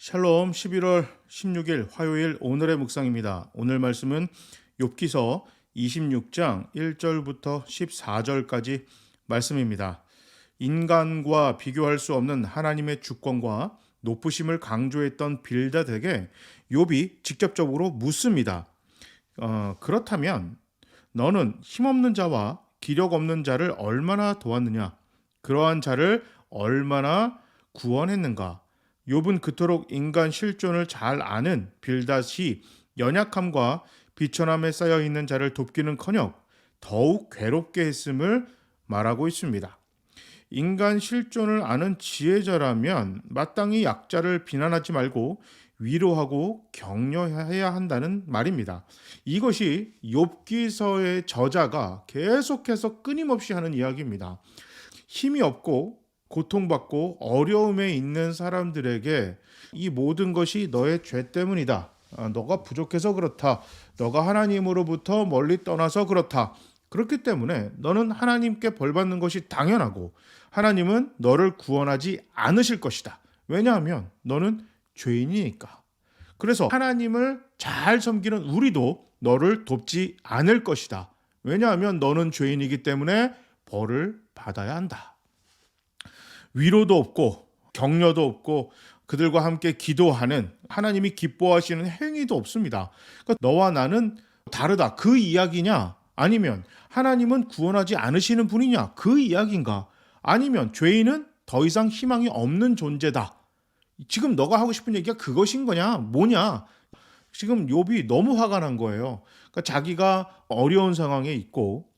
샬롬 11월 16일 화요일 오늘의 묵상입니다. 오늘 말씀은 욥기서 26장 1절부터 14절까지 말씀입니다. 인간과 비교할 수 없는 하나님의 주권과 높으심을 강조했던 빌닷에게 욥이 직접적으로 묻습니다. 그렇다면 너는 힘없는 자와 기력 없는 자를 얼마나 도왔느냐? 그러한 자를 얼마나 구원했는가? 욥은 그토록 인간 실존을 잘 아는 빌닷이 연약함과 비천함에 쌓여 있는 자를 돕기는커녕 더욱 괴롭게 했음을 말하고 있습니다. 인간 실존을 아는 지혜자라면 마땅히 약자를 비난하지 말고 위로하고 격려해야 한다는 말입니다. 이것이 욥기서의 저자가 계속해서 끊임없이 하는 이야기입니다. 힘이 없고 고통받고 어려움에 있는 사람들에게 이 모든 것이 너의 죄 때문이다. 너가 부족해서 그렇다. 너가 하나님으로부터 멀리 떠나서 그렇다. 그렇기 때문에 너는 하나님께 벌 받는 것이 당연하고 하나님은 너를 구원하지 않으실 것이다. 왜냐하면 너는 죄인이니까. 그래서 하나님을 잘 섬기는 우리도 너를 돕지 않을 것이다. 왜냐하면 너는 죄인이기 때문에 벌을 받아야 한다. 위로도 없고 격려도 없고 그들과 함께 기도하는 하나님이 기뻐하시는 행위도 없습니다. 그러니까 너와 나는 다르다. 그 이야기냐? 아니면 하나님은 구원하지 않으시는 분이냐? 그 이야기인가? 아니면 죄인은 더 이상 희망이 없는 존재다. 지금 너가 하고 싶은 얘기가 그것인 거냐? 뭐냐? 지금 욥이 너무 화가 난 거예요. 그러니까 자기가 어려운 상황에 있고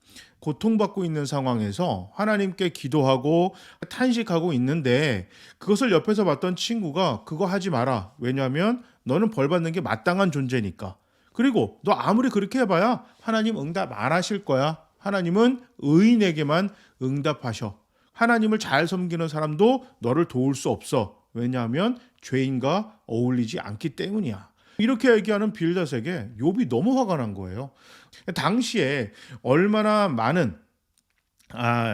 고통받고 있는 상황에서 하나님께 기도하고 탄식하고 있는데 그것을 옆에서 봤던 친구가 그거 하지 마라. 왜냐하면 너는 벌 받는 게 마땅한 존재니까. 그리고 너 아무리 그렇게 해봐야 하나님 응답 안 하실 거야. 하나님은 의인에게만 응답하셔. 하나님을 잘 섬기는 사람도 너를 도울 수 없어. 왜냐하면 죄인과 어울리지 않기 때문이야. 이렇게 얘기하는 빌닷에게 욥이 너무 화가 난 거예요. 당시에 얼마나 많은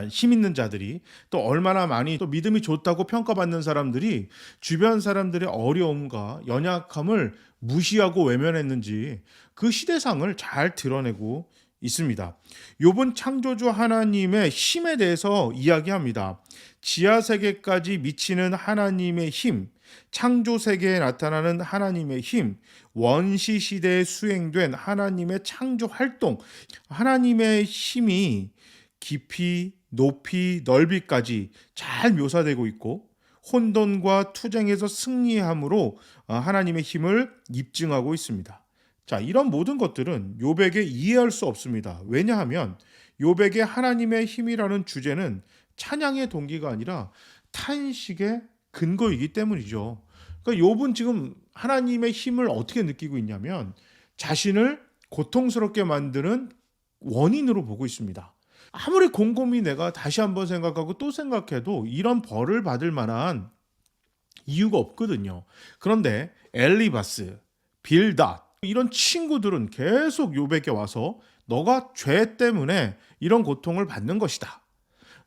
힘 있는 자들이 또 얼마나 많이 또 믿음이 좋다고 평가받는 사람들이 주변 사람들의 어려움과 연약함을 무시하고 외면했는지 그 시대상을 잘 드러내고 있습니다. 욥은 창조주 하나님의 힘에 대해서 이야기합니다. 지하 세계까지 미치는 하나님의 힘, 창조 세계에 나타나는 하나님의 힘, 원시 시대에 수행된 하나님의 창조 활동, 하나님의 힘이 깊이, 높이, 넓이까지 잘 묘사되고 있고 혼돈과 투쟁에서 승리함으로 하나님의 힘을 입증하고 있습니다. 자, 이런 모든 것들은 욥에게 이해할 수 없습니다. 왜냐하면 욥에게 하나님의 힘이라는 주제는 찬양의 동기가 아니라 탄식의 근거이기 때문이죠. 그러니까 욥은 지금 하나님의 힘을 어떻게 느끼고 있냐면 자신을 고통스럽게 만드는 원인으로 보고 있습니다. 아무리 곰곰이 내가 다시 한번 생각하고 또 생각해도 이런 벌을 받을 만한 이유가 없거든요. 그런데 엘리바스, 빌닷 이런 친구들은 계속 욥에게 와서 너가 죄 때문에 이런 고통을 받는 것이다.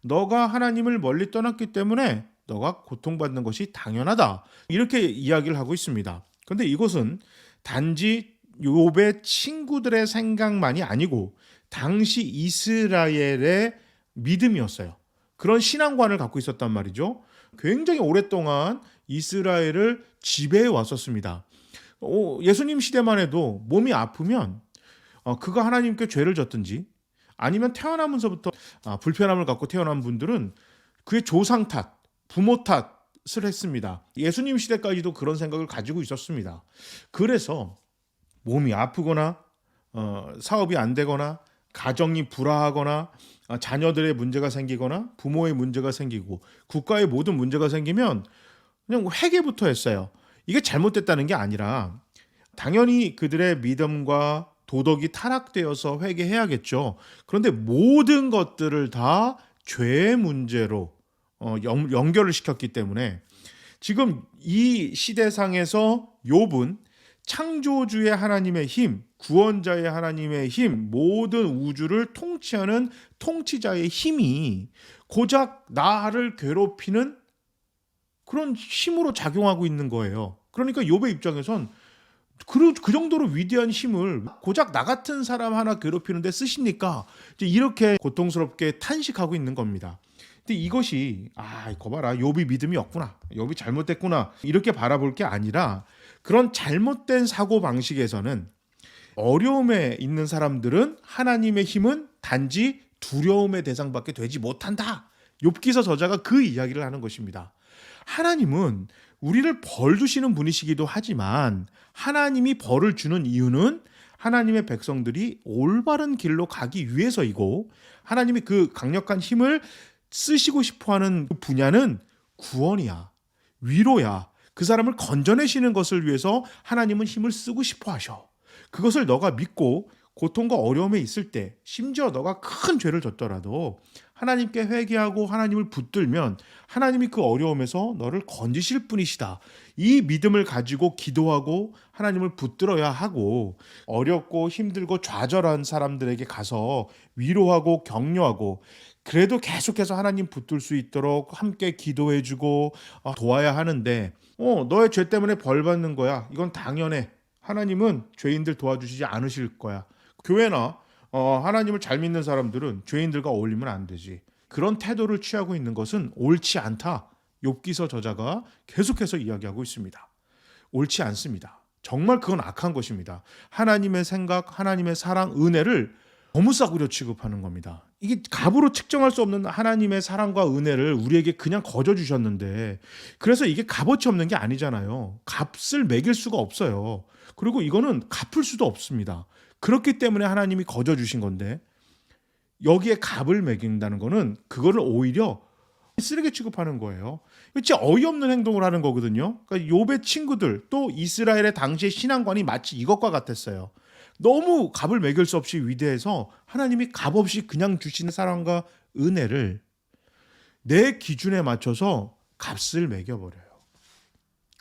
너가 하나님을 멀리 떠났기 때문에 너가 고통받는 것이 당연하다. 이렇게 이야기를 하고 있습니다. 그런데 이것은 단지 욥의 친구들의 생각만이 아니고 당시 이스라엘의 믿음이었어요. 그런 신앙관을 갖고 있었단 말이죠. 굉장히 오랫동안 이스라엘을 지배해 왔었습니다. 예수님 시대만 해도 몸이 아프면 그가 하나님께 죄를 졌든지 아니면 태어나면서부터 불편함을 갖고 태어난 분들은 그의 조상 탓, 부모 탓을 했습니다. 예수님 시대까지도 그런 생각을 가지고 있었습니다. 그래서 몸이 아프거나 사업이 안 되거나 가정이 불화하거나 자녀들의 문제가 생기거나 부모의 문제가 생기고 국가의 모든 문제가 생기면 그냥 회개부터 했어요. 이게 잘못됐다는 게 아니라 당연히 그들의 믿음과 도덕이 타락되어서 회개해야겠죠. 그런데 모든 것들을 다 죄의 문제로 연결을 시켰기 때문에 지금 이 시대상에서 욥은 창조주의 하나님의 힘, 구원자의 하나님의 힘, 모든 우주를 통치하는 통치자의 힘이 고작 나를 괴롭히는 그런 힘으로 작용하고 있는 거예요. 그러니까 욥의 입장에선 그 정도로 위대한 힘을 고작 나 같은 사람 하나 괴롭히는데 쓰십니까? 이제 이렇게 고통스럽게 탄식하고 있는 겁니다. 근데 이것이 이거 봐라, 욥이 믿음이 없구나, 욥이 잘못됐구나, 이렇게 바라볼 게 아니라, 그런 잘못된 사고 방식에서는 어려움에 있는 사람들은 하나님의 힘은 단지 두려움의 대상밖에 되지 못한다. 욥기서 저자가 그 이야기를 하는 것입니다. 하나님은 우리를 벌 주시는 분이시기도 하지만, 하나님이 벌을 주는 이유는 하나님의 백성들이 올바른 길로 가기 위해서이고, 하나님이 그 강력한 힘을 쓰시고 싶어하는 그 분야는 구원이야, 위로야. 그 사람을 건져내시는 것을 위해서 하나님은 힘을 쓰고 싶어 하셔. 그것을 너가 믿고 고통과 어려움에 있을 때, 심지어 너가 큰 죄를 졌더라도 하나님께 회개하고 하나님을 붙들면 하나님이 그 어려움에서 너를 건지실 분이시다. 이 믿음을 가지고 기도하고 하나님을 붙들어야 하고, 어렵고 힘들고 좌절한 사람들에게 가서 위로하고 격려하고, 그래도 계속해서 하나님 붙들 수 있도록 함께 기도해주고 도와야 하는데, 너의 죄 때문에 벌 받는 거야, 이건 당연해. 하나님은 죄인들 도와주시지 않으실 거야. 교회나 하나님을 잘 믿는 사람들은 죄인들과 어울리면 안 되지. 그런 태도를 취하고 있는 것은 옳지 않다. 욥기서 저자가 계속해서 이야기하고 있습니다. 옳지 않습니다. 정말 그건 악한 것입니다. 하나님의 생각, 하나님의 사랑, 은혜를 너무 싸구려 취급하는 겁니다. 이게 값으로 측정할 수 없는 하나님의 사랑과 은혜를 우리에게 그냥 거저 주셨는데, 그래서 이게 값어치 없는 게 아니잖아요. 값을 매길 수가 없어요. 그리고 이거는 갚을 수도 없습니다. 그렇기 때문에 하나님이 거저 주신 건데, 여기에 값을 매긴다는 거는 그거를 오히려 쓰레기 취급하는 거예요. 진짜 어이없는 행동을 하는 거거든요. 그러니까 욥의 친구들, 또 이스라엘의 당시의 신앙관이 마치 이것과 같았어요. 너무 값을 매길 수 없이 위대해서 하나님이 값 없이 그냥 주시는 사랑과 은혜를 내 기준에 맞춰서 값을 매겨버려요.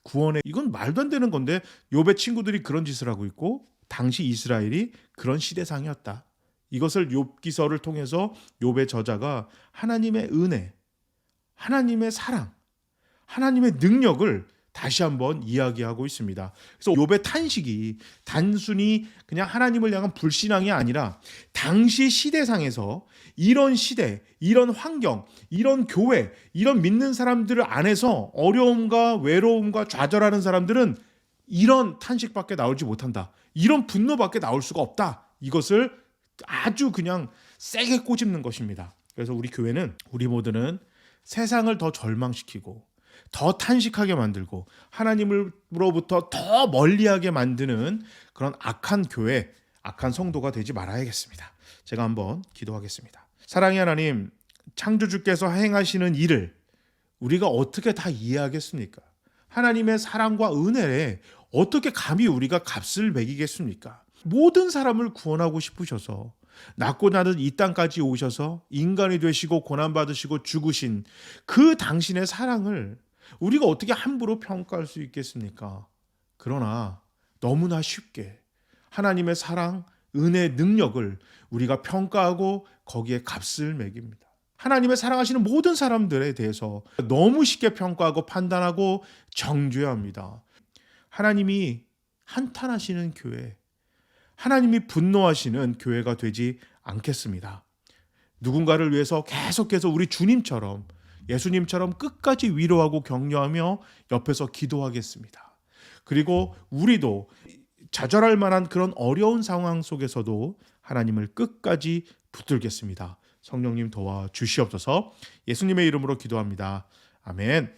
구원에, 이건 말도 안 되는 건데, 욥의 친구들이 그런 짓을 하고 있고 당시 이스라엘이 그런 시대상이었다. 이것을 욥기서를 통해서 욥의 저자가 하나님의 은혜, 하나님의 사랑, 하나님의 능력을 다시 한번 이야기하고 있습니다. 그래서 욥의 탄식이 단순히 그냥 하나님을 향한 불신앙이 아니라, 당시 시대상에서 이런 시대, 이런 환경, 이런 교회, 이런 믿는 사람들 안에서 어려움과 외로움과 좌절하는 사람들은 이런 탄식밖에 나오지 못한다. 이런 분노밖에 나올 수가 없다. 이것을 아주 그냥 세게 꼬집는 것입니다. 그래서 우리 교회는, 우리 모두는 세상을 더 절망시키고 더 탄식하게 만들고 하나님으로부터 더 멀리하게 만드는 그런 악한 교회, 악한 성도가 되지 말아야겠습니다. 제가 한번 기도하겠습니다. 사랑의 하나님, 창조주께서 행하시는 일을 우리가 어떻게 다 이해하겠습니까? 하나님의 사랑과 은혜에 어떻게 감히 우리가 값을 매기겠습니까? 모든 사람을 구원하고 싶으셔서 낮고 낮은 이 땅까지 오셔서 인간이 되시고 고난받으시고 죽으신 그 당신의 사랑을 우리가 어떻게 함부로 평가할 수 있겠습니까? 그러나 너무나 쉽게 하나님의 사랑, 은혜, 능력을 우리가 평가하고 거기에 값을 매깁니다. 하나님의 사랑하시는 모든 사람들에 대해서 너무 쉽게 평가하고 판단하고 정죄합니다. 하나님이 한탄하시는 교회, 하나님이 분노하시는 교회가 되지 않겠습니다. 누군가를 위해서 계속해서 우리 주님처럼, 예수님처럼 끝까지 위로하고 격려하며 옆에서 기도하겠습니다. 그리고 우리도 좌절할 만한 그런 어려운 상황 속에서도 하나님을 끝까지 붙들겠습니다. 성령님 도와주시옵소서. 예수님의 이름으로 기도합니다. 아멘.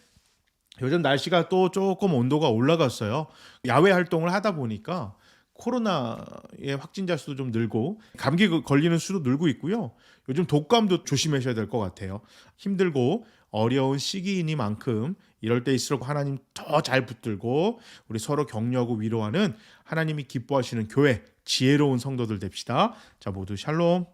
요즘 날씨가 또 조금 온도가 올라갔어요. 야외 활동을 하다 보니까 코로나의 확진자 수도 좀 늘고 감기 걸리는 수도 늘고 있고요. 요즘 독감도 조심하셔야 될 것 같아요. 힘들고 어려운 시기이니만큼 이럴 때일수록 하나님 더 잘 붙들고 우리 서로 격려하고 위로하는 하나님이 기뻐하시는 교회, 지혜로운 성도들 됩시다. 자, 모두 샬롬.